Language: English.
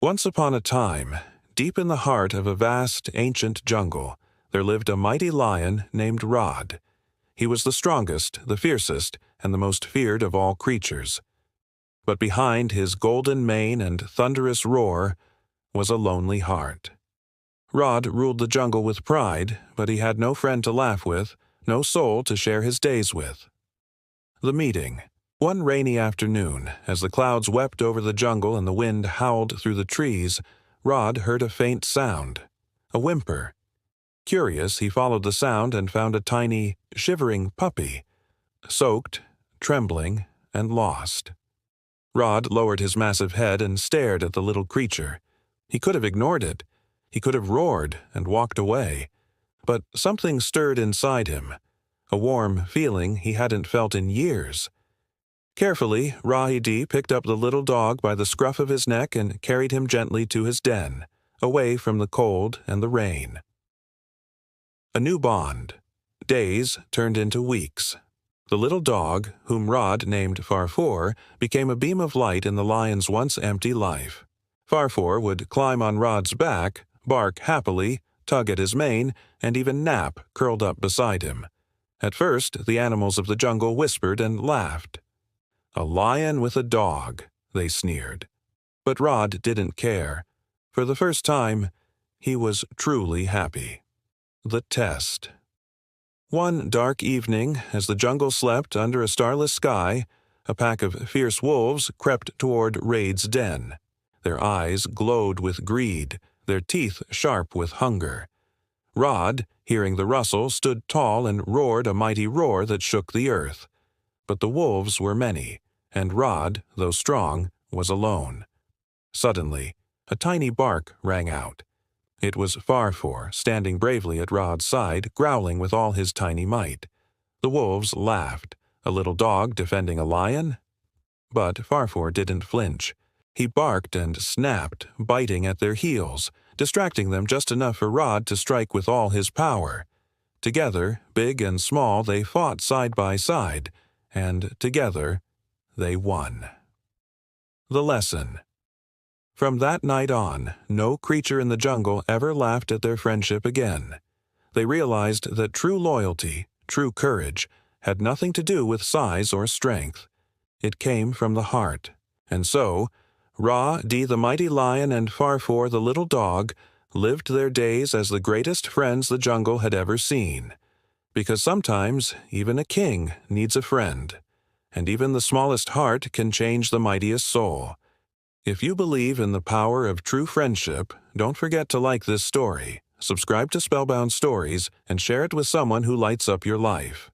Once upon a time, deep in the heart of a vast, ancient jungle, there lived a mighty lion named Rod. He was the strongest, the fiercest, and the most feared of all creatures. But behind his golden mane and thunderous roar was a lonely heart. Rod ruled the jungle with pride, but he had no friend to laugh with, no soul to share his days with. The meeting. One rainy afternoon, as the clouds wept over the jungle and the wind howled through the trees, Rod heard a faint sound, a whimper. Curious, he followed the sound and found a tiny, shivering puppy, soaked, trembling, and lost. Rod lowered his massive head and stared at the little creature. He could have ignored it. He could have roared and walked away. But something stirred inside him, a warm feeling he hadn't felt in years. Carefully, Rahidi picked up the little dog by the scruff of his neck and carried him gently to his den, away from the cold and the rain. A new bond. Days turned into weeks. The little dog, whom Rod named Farfour, became a beam of light in the lion's once empty life. Farfour would climb on Rod's back, bark happily, tug at his mane, and even nap curled up beside him. At first, the animals of the jungle whispered and laughed. "A lion with a dog," they sneered. But Rod didn't care. For the first time, he was truly happy. The test. One dark evening, as the jungle slept under a starless sky, a pack of fierce wolves crept toward Raid's den. Their eyes glowed with greed, their teeth sharp with hunger. Rod, hearing the rustle, stood tall and roared a mighty roar that shook the earth. But the wolves were many, and Rod, though strong, was alone. Suddenly, a tiny bark rang out. It was Farfour, standing bravely at Rod's side, growling with all his tiny might. The wolves laughed. A little dog defending a lion? But Farfour didn't flinch. He barked and snapped, biting at their heels, distracting them just enough for Rod to strike with all his power. Together, big and small, they fought side by side, and together they won. The lesson. From that night on, no creature in the jungle ever laughed at their friendship again. They realized that true loyalty, true courage, had nothing to do with size or strength. It came from the heart. And so, Ra-D the mighty lion and Farfour the little dog lived their days as the greatest friends the jungle had ever seen. Because sometimes, even a king needs a friend. And even the smallest heart can change the mightiest soul. If you believe in the power of true friendship, don't forget to like this story, subscribe to Spellbound Stories, and share it with someone who lights up your life.